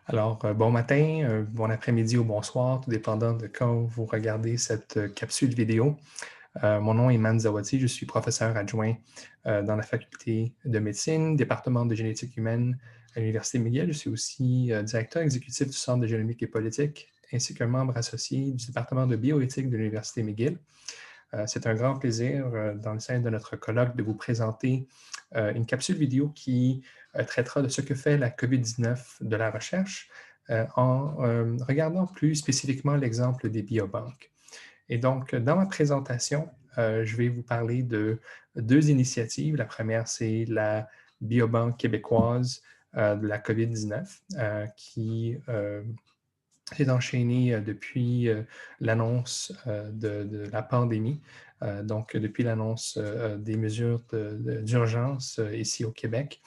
Alors, bon matin, bon après-midi ou bonsoir, tout dépendant de quand vous regardez cette capsule vidéo. Mon nom est Man Zawadi, je suis professeur adjoint dans la faculté de médecine, département de génétique humaine à l'Université McGill. Je suis aussi directeur exécutif du Centre de génomique et politique, ainsi qu'un membre associé du département de bioéthique de l'Université McGill. C'est un grand plaisir, dans le sein de notre colloque, de vous présenter une capsule vidéo qui traitera de ce que fait la COVID-19 de la recherche en regardant plus spécifiquement l'exemple des biobanques. Et donc, dans ma présentation, je vais vous parler de deux initiatives. La première, c'est la biobanque québécoise de la COVID-19 qui s'est enchaînée depuis l'annonce de la pandémie, donc depuis l'annonce des mesures d'urgence ici au Québec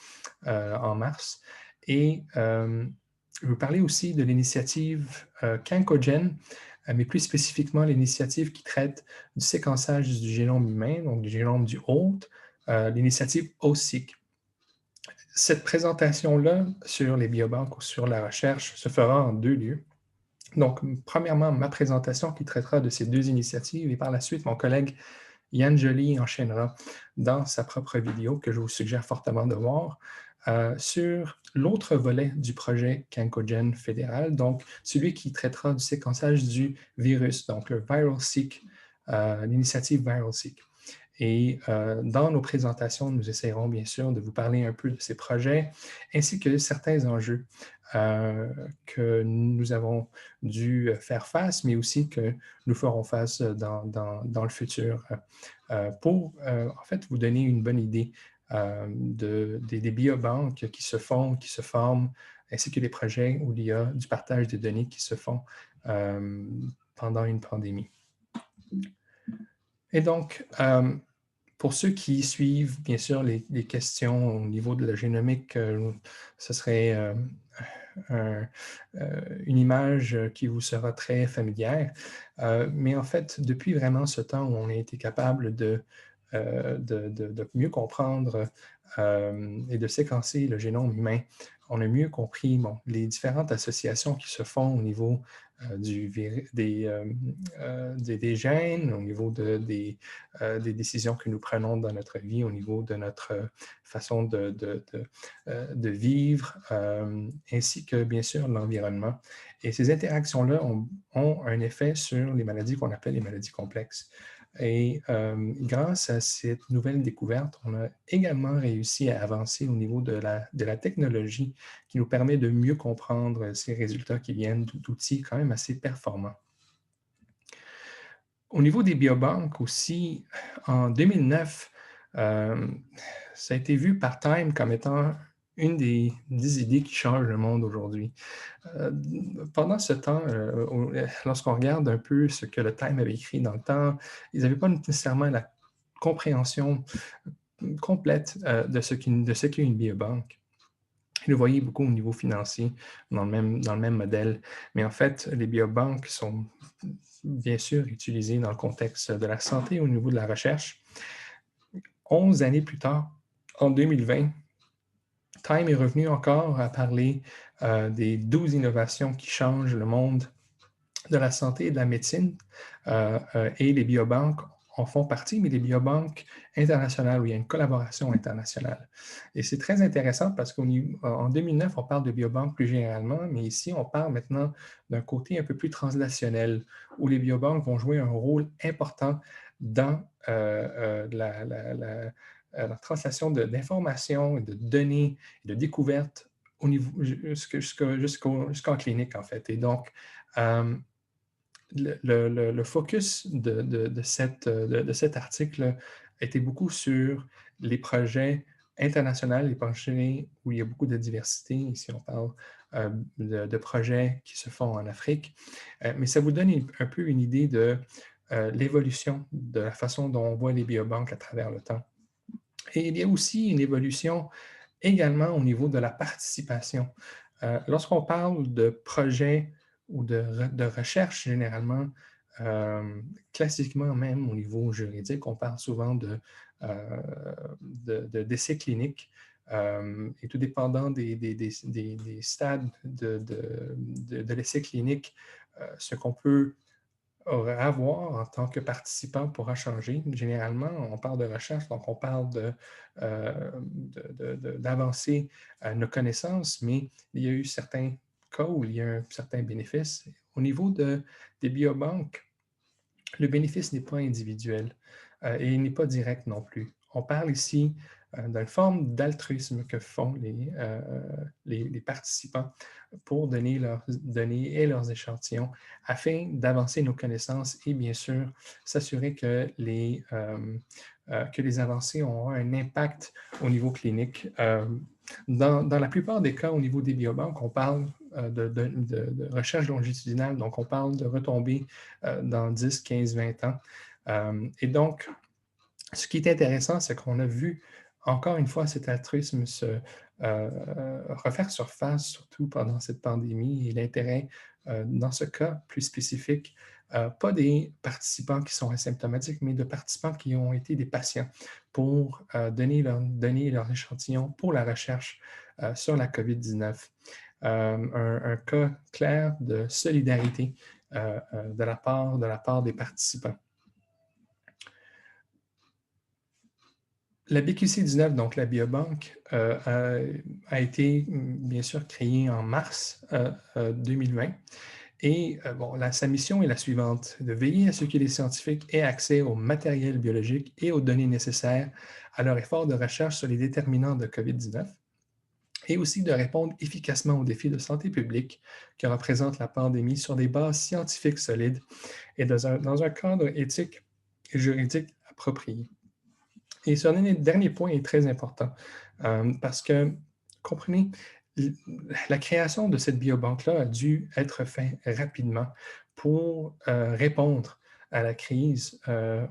en mars. Et je vais vous parler aussi de l'initiative Cancogen, mais plus spécifiquement l'initiative qui traite du séquençage du génome humain, donc du génome du hôte, l'initiative OSEQ. Cette présentation-là sur les biobanques ou sur la recherche se fera en deux lieux. Donc, premièrement, ma présentation qui traitera de ces deux initiatives et par la suite, mon collègue Yann Joly enchaînera dans sa propre vidéo que je vous suggère fortement de voir sur l'autre volet du projet Cancogen fédéral, donc celui qui traitera du séquençage du virus, donc le ViralSeq, l'initiative ViralSeq. Et dans nos présentations, nous essaierons bien sûr de vous parler un peu de ces projets ainsi que certains enjeux que nous avons dû faire face, mais aussi que nous ferons face dans le futur pour en fait vous donner une bonne idée des biobanques qui se font, qui se forment, ainsi que les projets où il y a du partage des données qui se font pendant une pandémie. Et donc, pour ceux qui suivent, bien sûr, les questions au niveau de la génomique, ce serait une image qui vous sera très familière. Mais en fait, depuis vraiment ce temps où on a été capable de mieux comprendre et de séquencer le génome humain, on a mieux compris les différentes associations qui se font au niveau des gènes, au niveau des décisions que nous prenons dans notre vie, au niveau de notre façon de vivre, ainsi que bien sûr l'environnement. Et ces interactions-là ont un effet sur les maladies qu'on appelle les maladies complexes. Et grâce à cette nouvelle découverte, on a également réussi à avancer au niveau de la technologie qui nous permet de mieux comprendre ces résultats qui viennent d'outils quand même assez performants. Au niveau des biobanques aussi, en 2009, ça a été vu par Time comme étant une des 10 idées qui changent le monde aujourd'hui. Euh, Pendant ce temps, lorsqu'on regarde un peu ce que le Time avait écrit dans le temps, ils n'avaient pas nécessairement la compréhension complète de ce qu'est une biobanque. Ils le voyaient beaucoup au niveau financier, dans le même modèle. Mais en fait, les biobanques sont bien sûr utilisées dans le contexte de la santé au niveau de la recherche. 11 années plus tard, en 2020, Time est revenu encore à parler des 12 innovations qui changent le monde de la santé et de la médecine. Et les biobanques en font partie, mais les biobanques internationales, où il y a une collaboration internationale. Et c'est très intéressant parce qu'en 2009, on parle de biobanques plus généralement, mais ici, on parle maintenant d'un côté un peu plus translationnel, où les biobanques vont jouer un rôle important dans la translation d'informations, et de données, de découvertes au niveau, jusqu'en clinique, en fait. Et donc, le focus de cet article était beaucoup sur les projets internationaux, les projets où il y a beaucoup de diversité. Ici, on parle de projets qui se font en Afrique. Mais ça vous donne un peu une idée de l'évolution de la façon dont on voit les biobanques à travers le temps. Et il y a aussi une évolution également au niveau de la participation. Lorsqu'on parle de projets ou de recherche, généralement, classiquement même au niveau juridique, on parle souvent d'essais cliniques Et tout dépendant des stades de l'essai clinique, ce qu'on peut avoir en tant que participant pourra changer. Généralement, on parle de recherche, donc on parle d'avancer nos connaissances, mais il y a eu certains cas où il y a un certain bénéfice. Au niveau des biobanques, le bénéfice n'est pas individuel et il n'est pas direct non plus. On parle ici d'une forme d'altruisme que font les participants pour donner leurs données et leurs échantillons afin d'avancer nos connaissances et bien sûr s'assurer que les avancées ont un impact au niveau clinique. Dans la plupart des cas, au niveau des biobanques, on parle de recherche longitudinale, donc on parle de retombées dans 10, 15, 20 ans. Et donc, ce qui est intéressant, c'est qu'on a vu encore une fois cet altruisme se refaire surface, surtout pendant cette pandémie, et l'intérêt, dans ce cas plus spécifique, pas des participants qui sont asymptomatiques, mais de participants qui ont été des patients pour donner leur échantillon pour la recherche sur la COVID-19. Un cas clair de solidarité de la part des participants. La BQC19, donc la biobanque, a été bien sûr créée en mars 2020. Et sa mission est la suivante, de veiller à ce que les scientifiques aient accès au matériel biologique et aux données nécessaires à leur effort de recherche sur les déterminants de COVID-19 et aussi de répondre efficacement aux défis de santé publique que représente la pandémie sur des bases scientifiques solides et dans un cadre éthique et juridique approprié. Et ce dernier point est très important parce que, comprenez, la création de cette biobanque-là a dû être faite rapidement pour répondre à la crise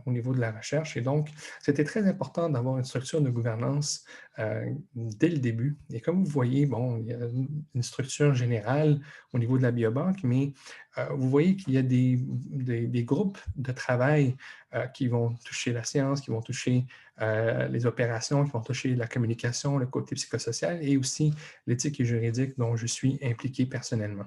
au niveau de la recherche. Et donc, c'était très important d'avoir une structure de gouvernance dès le début. Et comme vous voyez, bon, il y a une structure générale au niveau de la biobanque, mais vous voyez qu'il y a des groupes de travail qui vont toucher la science, qui vont toucher les opérations, qui vont toucher la communication, le côté psychosocial et aussi l'éthique et juridique dont je suis impliqué personnellement.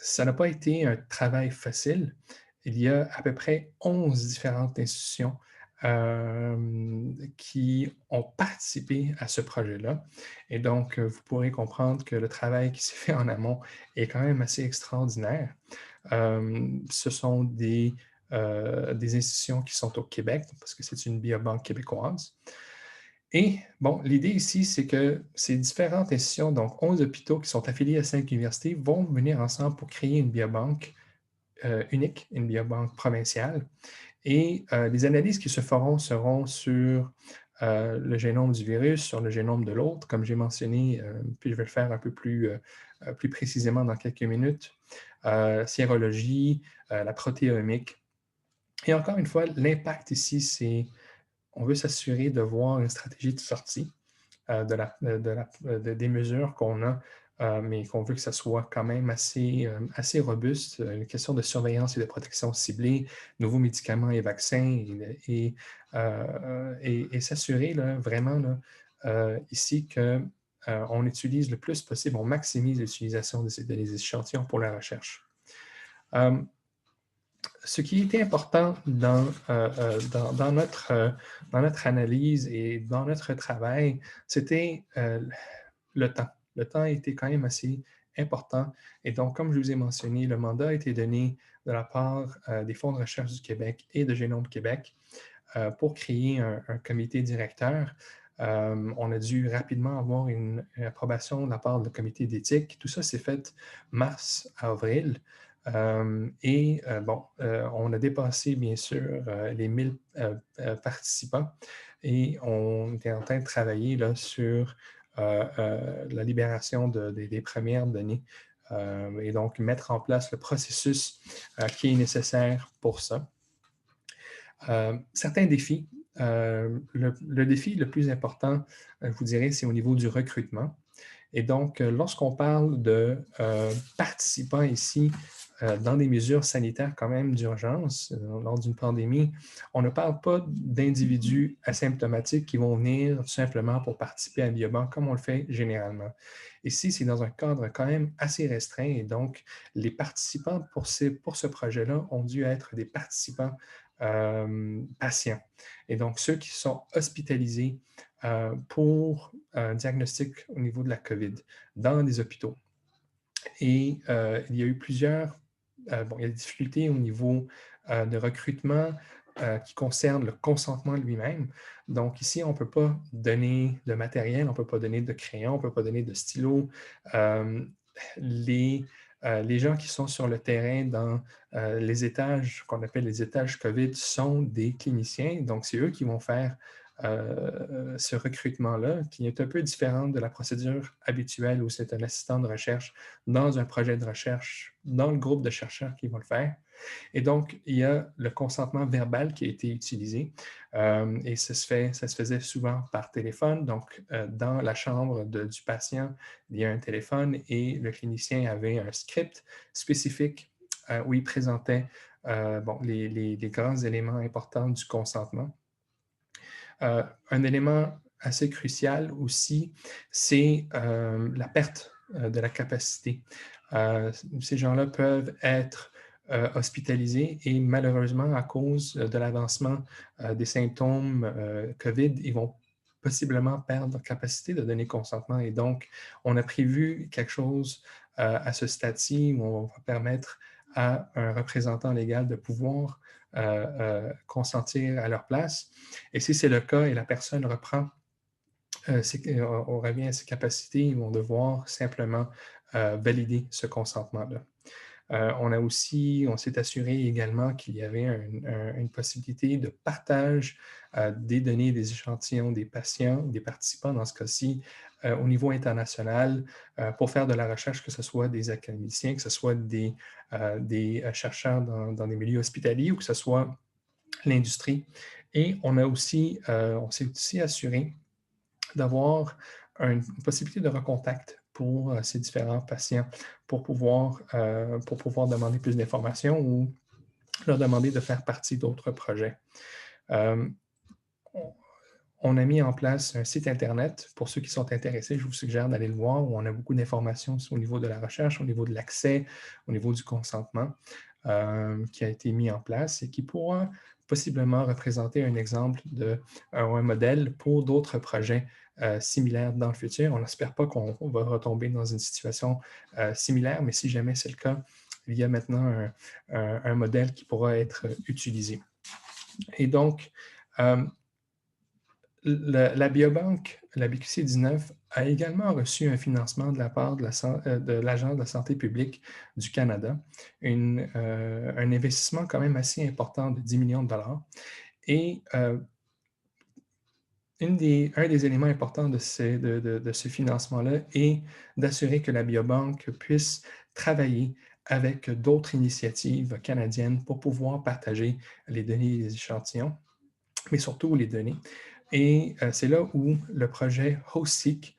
Ça n'a pas été un travail facile. Il y a à peu près 11 différentes institutions qui ont participé à ce projet-là. Et donc, vous pourrez comprendre que le travail qui s'est fait en amont est quand même assez extraordinaire. Ce sont des institutions qui sont au Québec, parce que c'est une biobanque québécoise. Et bon, l'idée ici, c'est que ces différentes institutions, donc 11 hôpitaux qui sont affiliés à 5 universités, vont venir ensemble pour créer une biobanque unique, une biobanque provinciale. Et les analyses qui se feront seront sur le génome du virus, sur le génome de l'autre, comme j'ai mentionné, puis je vais le faire un peu plus précisément dans quelques minutes, sérologie, la protéomique. Et encore une fois, l'impact ici, c'est on veut s'assurer de voir une stratégie de sortie des mesures qu'on a, mais qu'on veut que ça soit quand même assez robuste. Une question de surveillance et de protection ciblée, nouveaux médicaments et vaccins, et s'assurer là, vraiment là, ici qu'on utilise le plus possible, on maximise l'utilisation des échantillons pour la recherche. Ce qui était important dans notre analyse et dans notre travail, c'était le temps. Le temps était quand même assez important. Et donc, comme je vous ai mentionné, le mandat a été donné de la part des Fonds de recherche du Québec et de Génome Québec pour créer un comité directeur. On a dû rapidement avoir une approbation de la part du comité d'éthique. Tout ça s'est fait mars-avril. On a dépassé, bien sûr, les 1000 participants et on était en train de travailler là, sur la libération des premières données et donc mettre en place le processus qui est nécessaire pour ça. Certains défis. Le défi le plus important, je vous dirais, c'est au niveau du recrutement. Et donc, lorsqu'on parle de participants ici, dans des mesures sanitaires quand même d'urgence, lors d'une pandémie, on ne parle pas d'individus asymptomatiques qui vont venir tout simplement pour participer à un biobanc comme on le fait généralement. Ici, c'est dans un cadre quand même assez restreint et donc les participants pour ce projet-là ont dû être des participants patients. Et donc, ceux qui sont hospitalisés pour un diagnostic au niveau de la COVID dans des hôpitaux. Et il y a eu il y a des difficultés au niveau de recrutement qui concernent le consentement lui-même. Donc ici, on ne peut pas donner de matériel, on ne peut pas donner de crayon, on ne peut pas donner de stylo. Euh, les gens qui sont sur le terrain dans les étages qu'on appelle les étages COVID sont des cliniciens. Donc, c'est eux qui vont faire ce recrutement-là, qui est un peu différent de la procédure habituelle où c'est un assistant de recherche dans un projet de recherche, dans le groupe de chercheurs qui vont le faire. Et donc, il y a le consentement verbal qui a été utilisé et ça se faisait souvent par téléphone. Donc, dans la chambre du patient, il y a un téléphone et le clinicien avait un script spécifique où il présentait les grands éléments importants du consentement. Un élément assez crucial aussi, c'est la perte de la capacité. Ces gens-là peuvent être hospitalisés et malheureusement, à cause de l'avancement des symptômes COVID, ils vont possiblement perdre leur capacité de donner consentement. Et donc, on a prévu quelque chose à ce stade-ci où on va permettre à un représentant légal de pouvoir consentir à leur place. Et si c'est le cas et la personne reprend, on revient à ses capacités, ils vont devoir simplement valider ce consentement-là. On s'est assuré également qu'il y avait une possibilité de partage des données, des échantillons des patients, des participants dans ce cas-ci, au niveau international pour faire de la recherche, que ce soit des académiciens, que ce soit des chercheurs dans des milieux hospitaliers ou que ce soit l'industrie. Et on s'est aussi assuré d'avoir une possibilité de recontact pour ces différents patients pour pouvoir demander plus d'informations ou leur demander de faire partie d'autres projets. Euh, on a mis en place un site Internet. Pour ceux qui sont intéressés, je vous suggère d'aller le voir, où on a beaucoup d'informations au niveau de la recherche, au niveau de l'accès, au niveau du consentement qui a été mis en place et qui pourra possiblement représenter un exemple un modèle pour d'autres projets similaires dans le futur. On n'espère pas qu'on va retomber dans une situation similaire, mais si jamais c'est le cas, il y a maintenant un modèle qui pourra être utilisé. Et donc, la biobanque, la BQC19, a également reçu un financement de la part de l'Agence de la santé publique du Canada, un investissement quand même assez important de 10 millions de dollars. Et un des éléments importants de ce financement-là est d'assurer que la biobanque puisse travailler avec d'autres initiatives canadiennes pour pouvoir partager les données et les échantillons, mais surtout les données. Et c'est là où le projet HostSeek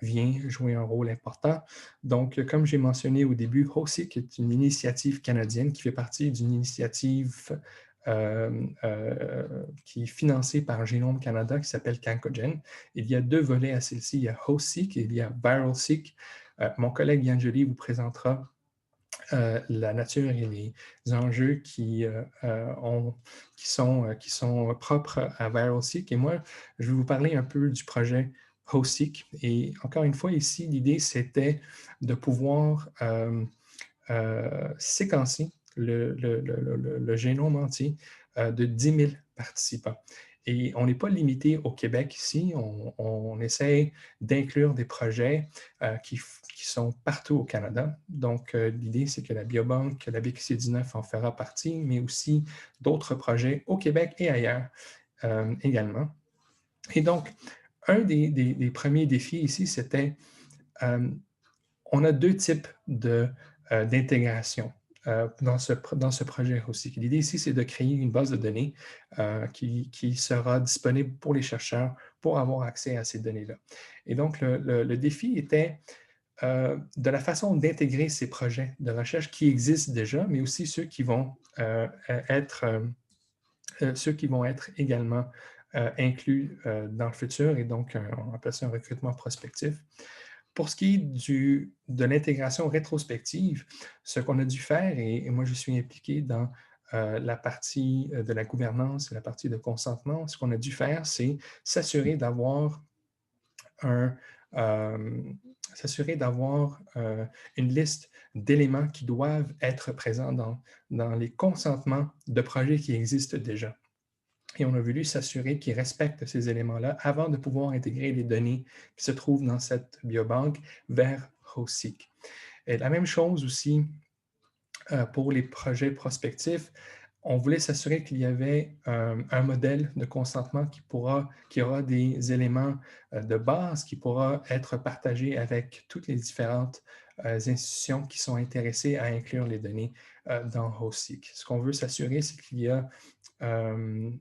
vient jouer un rôle important. Donc, comme j'ai mentionné au début, HostSeek est une initiative canadienne qui fait partie d'une initiative qui est financée par Génome Canada qui s'appelle Cancogen. Il y a deux volets à celle-ci. Il y a HostSeek et il y a ViralSeek. Mon collègue Yann Joly vous présentera la nature et les enjeux qui sont propres à ViralSeek. Et moi, je vais vous parler un peu du projet HostSeek. Et encore une fois, ici, l'idée, c'était de pouvoir séquencer le génome entier de 10 000 participants. Et on n'est pas limité au Québec ici, on essaie d'inclure des projets qui sont partout au Canada. Donc, l'idée, c'est que la biobanque, la BQC19 en fera partie, mais aussi d'autres projets au Québec et ailleurs également. Et donc, un des premiers défis ici, c'était on a deux types d'intégration dans ce projet aussi. L'idée ici, c'est de créer une base de données qui sera disponible pour les chercheurs pour avoir accès à ces données-là. Et donc, le défi était de la façon d'intégrer ces projets de recherche qui existent déjà, mais aussi ceux qui vont être ceux qui vont être également inclus dans le futur, et donc on appelle ça un recrutement prospectif. Pour ce qui est de l'intégration rétrospective, ce qu'on a dû faire, et moi je suis impliqué dans la partie de la gouvernance et la partie de consentement, ce qu'on a dû faire, c'est s'assurer d'avoir un, euh, une liste d'éléments qui doivent être présents dans les consentements de projets qui existent déjà. Et on a voulu s'assurer qu'ils respectent ces éléments-là avant de pouvoir intégrer les données qui se trouvent dans cette biobanque vers HostSeek. Et la même chose aussi pour les projets prospectifs. On voulait s'assurer qu'il y avait un modèle de consentement qui aura des éléments de base, qui pourra être partagé avec toutes les différentes institutions qui sont intéressées à inclure les données dans HostSeek. Ce qu'on veut s'assurer, c'est qu'il y a un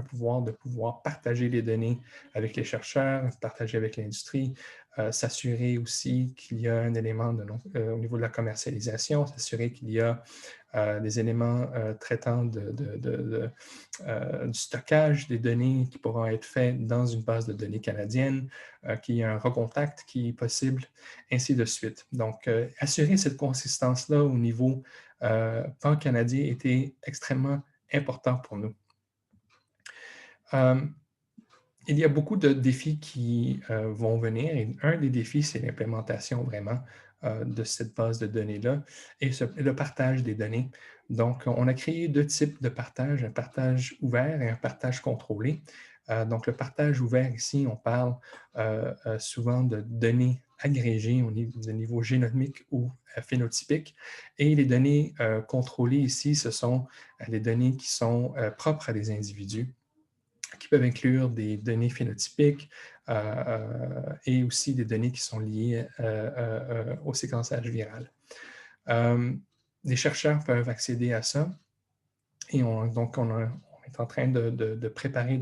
pouvoir de pouvoir partager les données avec les chercheurs, partager avec l'industrie, s'assurer aussi qu'il y a un élément au niveau de la commercialisation, s'assurer qu'il y a des éléments traitant du stockage des données qui pourront être faits dans une base de données canadienne, qu'il y a un recontact qui est possible, ainsi de suite. Donc, assurer cette consistance-là au niveau pan-canadien était extrêmement important pour nous. Il y a beaucoup de défis qui vont venir, et un des défis, c'est l'implémentation vraiment de cette base de données-là et le partage des données. Donc, on a créé deux types de partage, un partage ouvert et un partage contrôlé. Donc, le partage ouvert ici, on parle souvent de données agrégées au niveau génomique ou phénotypique. Et les données contrôlées ici, ce sont les données qui sont propres à des individus, qui peuvent inclure des données phénotypiques et aussi des données qui sont liées au séquençage viral. Les chercheurs peuvent accéder à ça, et donc on est en train de préparer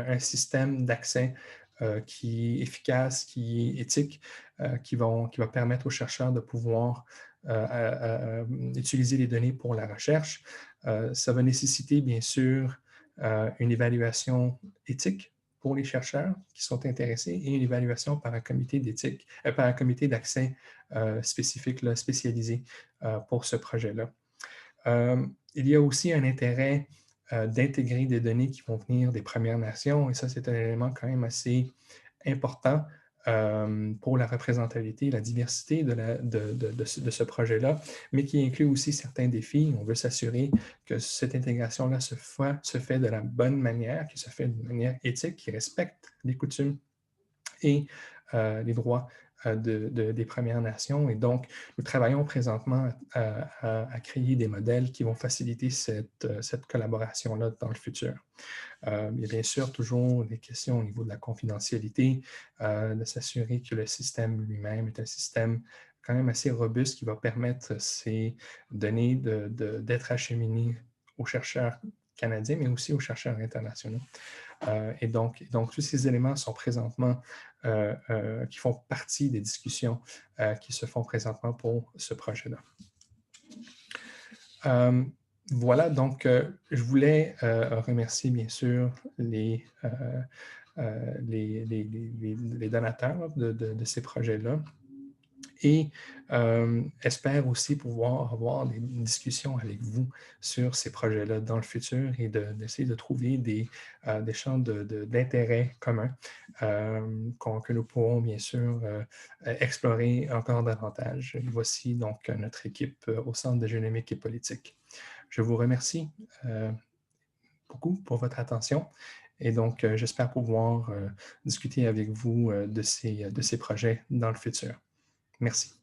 un système d'accès qui est efficace, qui est éthique, qui va permettre aux chercheurs de pouvoir utiliser les données pour la recherche. Ça va nécessiter, bien sûr, une évaluation éthique pour les chercheurs qui sont intéressés et une évaluation par un comité d'éthique, par un comité d'accès spécifique, là, spécialisé pour ce projet-là. Il y a aussi un intérêt d'intégrer des données qui vont venir des Premières Nations, et ça, c'est un élément quand même assez important pour la représentativité et la diversité de ce projet-là, mais qui inclut aussi certains défis. On veut s'assurer que cette intégration-là se fait de la bonne manière, qui se fait de manière éthique, qui respecte les coutumes et les droits des Premières Nations. Et donc, nous travaillons présentement à créer des modèles qui vont faciliter cette collaboration-là dans le futur. Il y a bien sûr toujours des questions au niveau de la confidentialité, de s'assurer que le système lui-même est un système quand même assez robuste qui va permettre ces données d'être acheminées aux chercheurs canadiens, mais aussi aux chercheurs internationaux. Et donc, tous ces éléments sont présentement, qui font partie des discussions qui se font présentement pour ce projet-là. Voilà, donc je voulais remercier bien sûr les donateurs de ces projets-là, et espère aussi pouvoir avoir des discussions avec vous sur ces projets-là dans le futur, et d'essayer de trouver des champs d'intérêt communs que nous pourrons bien sûr explorer encore davantage. Voici donc notre équipe au Centre de génomique et politique. Je vous remercie beaucoup pour votre attention, et donc j'espère pouvoir discuter avec vous de ces projets dans le futur. Merci.